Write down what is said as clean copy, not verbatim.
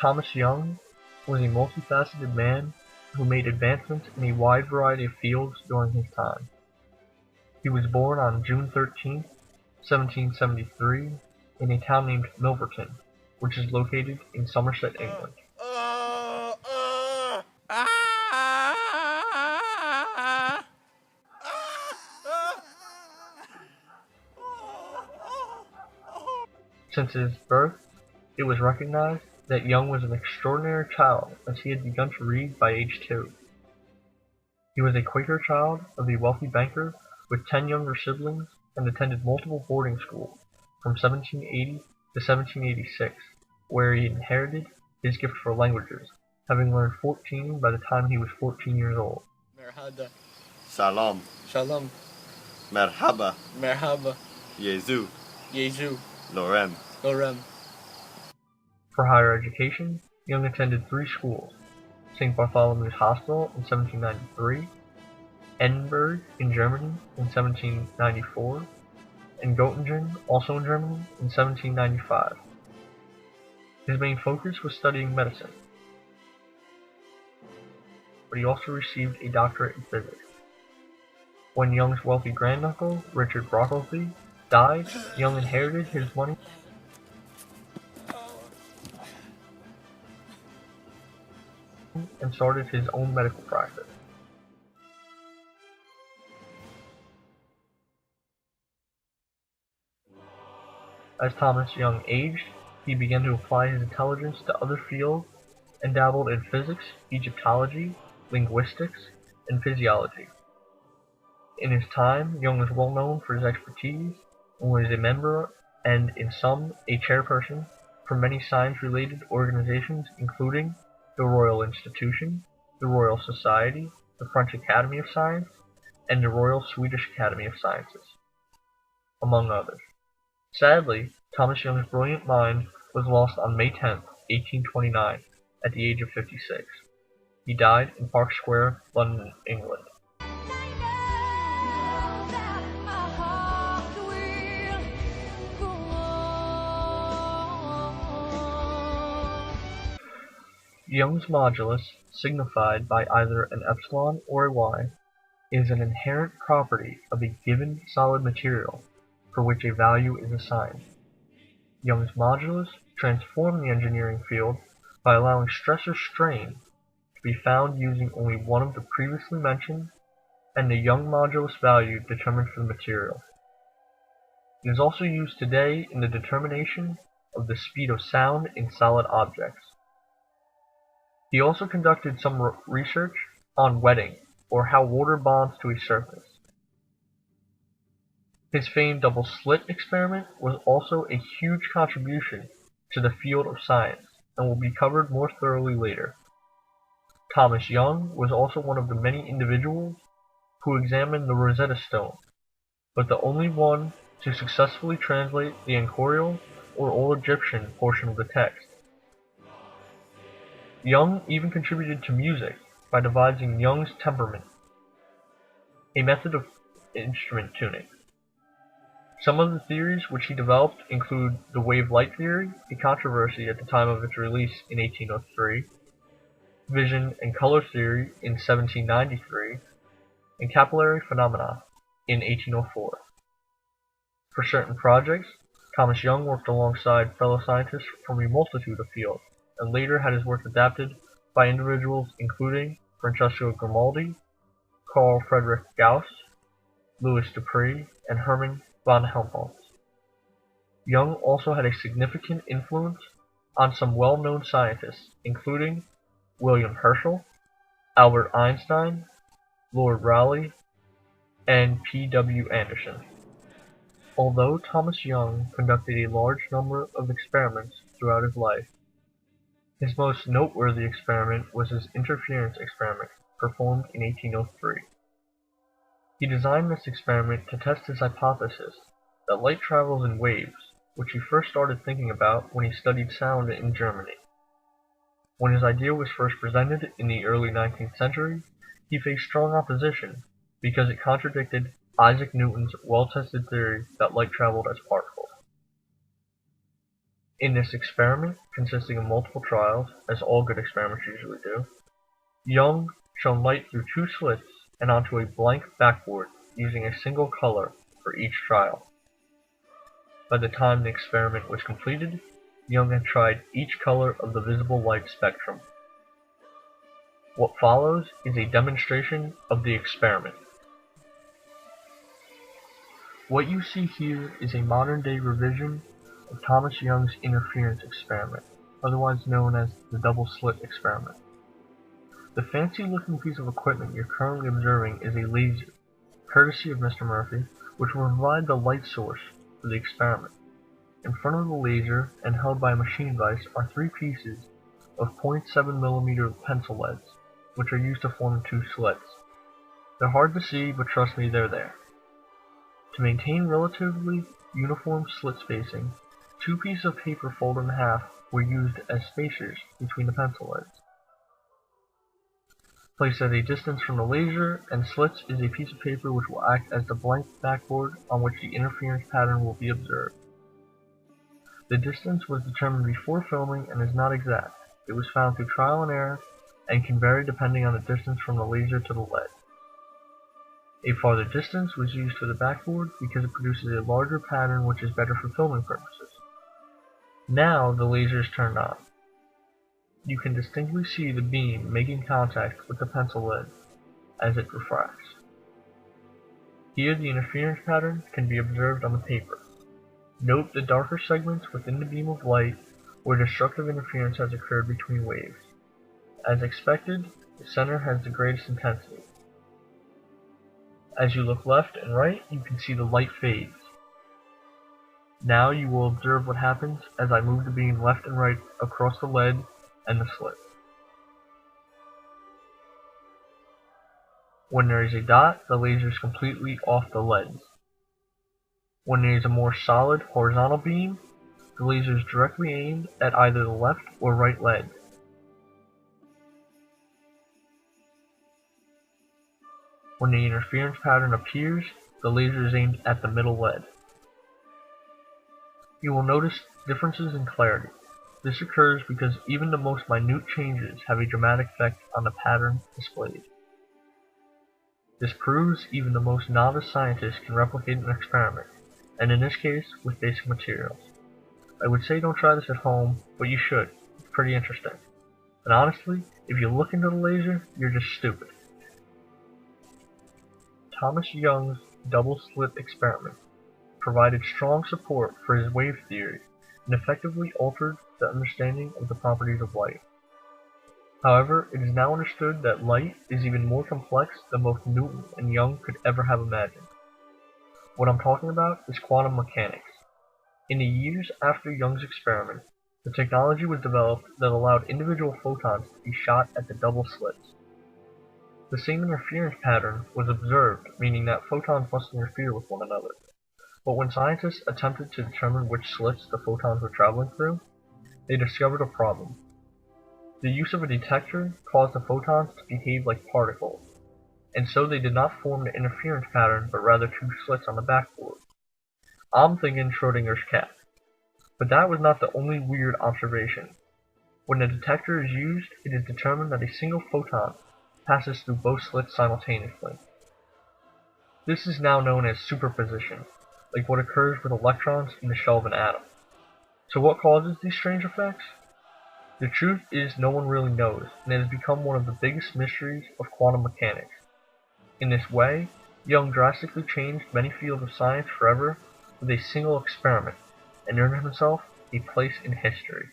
Thomas Young was a multifaceted man who made advancements in a wide variety of fields during his time. He was born on June 13th, 1773, in a town named Milverton, which is located in Somerset, England. Since his birth, it was recognized that Young was an extraordinary child, as he had begun to read by age 2. He was a Quaker child of a wealthy banker with 10 younger siblings and attended multiple boarding schools from 1780 to 1786, where he inherited his gift for languages, having learned 14 by the time he was 14 years old. Merhaba. Salam. Shalom. Merhaba. Merhaba. Yezu. Yezu. Lorem. Lorem. For higher education, Young attended 3 schools: St. Bartholomew's Hospital in 1793, Edinburgh in Germany in 1794, and Göttingen, also in Germany, in 1795. His main focus was studying medicine, but he also received a doctorate in physics. When Young's wealthy granduncle, Richard Brocklesby, died, Young inherited his money and started his own medical practice. As Thomas Young aged, he began to apply his intelligence to other fields and dabbled in physics, Egyptology, linguistics, and physiology. In his time, Young was well known for his expertise and was a member and, in some, a chairperson for many science-related organizations including the Royal Institution, the Royal Society, the French Academy of Science, and the Royal Swedish Academy of Sciences, among others. Sadly, Thomas Young's brilliant mind was lost on May 10th, 1829, at the age of 56. He died in Park Square, London, England. Young's modulus, signified by either an epsilon or a y, is an inherent property of a given solid material for which a value is assigned. Young's modulus transformed the engineering field by allowing stress or strain to be found using only one of the previously mentioned and the Young modulus value determined for the material. It is also used today in the determination of the speed of sound in solid objects. He also conducted some research on wetting, or how water bonds to a surface. His famed double slit experiment was also a huge contribution to the field of science and will be covered more thoroughly later. Thomas Young was also one of the many individuals who examined the Rosetta Stone, but the only one to successfully translate the Enchorial or Old Egyptian portion of the text. Young even contributed to music by devising Young's temperament, a method of instrument tuning. Some of the theories which he developed include the wave-light theory, a controversy at the time of its release in 1803, vision and color theory in 1793, and capillary phenomena in 1804. For certain projects, Thomas Young worked alongside fellow scientists from a multitude of fields, and later had his work adapted by individuals including Francesco Grimaldi, Carl Friedrich Gauss, Louis Dupré, and Hermann von Helmholtz. Young also had a significant influence on some well-known scientists, including William Herschel, Albert Einstein, Lord Rayleigh, and P. W. Anderson. Although Thomas Young conducted a large number of experiments throughout his life, his most noteworthy experiment was his interference experiment, performed in 1803. He designed this experiment to test his hypothesis that light travels in waves, which he first started thinking about when he studied sound in Germany. When his idea was first presented in the early 19th century, he faced strong opposition because it contradicted Isaac Newton's well-tested theory that light traveled as particles. In this experiment, consisting of multiple trials, as all good experiments usually do, Young shone light through 2 slits and onto a blank backboard using a single color for each trial. By the time the experiment was completed, Young had tried each color of the visible light spectrum. What follows is a demonstration of the experiment. What you see here is a modern-day revision of Thomas Young's interference experiment, otherwise known as the double-slit experiment. The fancy-looking piece of equipment you're currently observing is a laser, courtesy of Mr. Murphy, which will provide the light source for the experiment. In front of the laser, and held by a machine vise, are 3 pieces of 0.7mm pencil leads, which are used to form 2 slits. They're hard to see, but trust me, they're there. To maintain relatively uniform slit spacing, 2 pieces of paper folded in half were used as spacers between the pencil leads. Placed at a distance from the laser and slits is a piece of paper which will act as the blank backboard on which the interference pattern will be observed. The distance was determined before filming and is not exact. It was found through trial and error and can vary depending on the distance from the laser to the lead. A farther distance was used for the backboard because it produces a larger pattern which is better for filming purposes. Now the laser is turned on. You can distinctly see the beam making contact with the pencil lead as it refracts. Here the interference pattern can be observed on the paper. Note the darker segments within the beam of light where destructive interference has occurred between waves. As expected, the center has the greatest intensity. As you look left and right, you can see the light fades. Now you will observe what happens as I move the beam left and right across the lead and the slit. When there is a dot, the laser is completely off the lens. When there is a more solid horizontal beam, the laser is directly aimed at either the left or right lead. When the interference pattern appears, the laser is aimed at the middle lead. You will notice differences in clarity. This occurs because even the most minute changes have a dramatic effect on the pattern displayed. This proves even the most novice scientist can replicate an experiment, and in this case, with basic materials. I would say don't try this at home, but you should. It's pretty interesting. And honestly, if you look into the laser, you're just stupid. Thomas Young's double-slit experiment provided strong support for his wave theory and effectively altered the understanding of the properties of light. However, it is now understood that light is even more complex than both Newton and Young could ever have imagined. What I'm talking about is quantum mechanics. In the years after Young's experiment, the technology was developed that allowed individual photons to be shot at the double slits. The same interference pattern was observed, meaning that photons must interfere with one another. But when scientists attempted to determine which slits the photons were traveling through, they discovered a problem. The use of a detector caused the photons to behave like particles, and so they did not form the interference pattern but rather 2 slits on the backboard. I'm thinking Schrodinger's cat. But that was not the only weird observation. When the detector is used, it is determined that a single photon passes through both slits simultaneously. This is now known as superposition, like what occurs with electrons in the shell of an atom. So what causes these strange effects? The truth is no one really knows, and it has become one of the biggest mysteries of quantum mechanics. In this way, Young drastically changed many fields of science forever with a single experiment, and earned himself a place in history.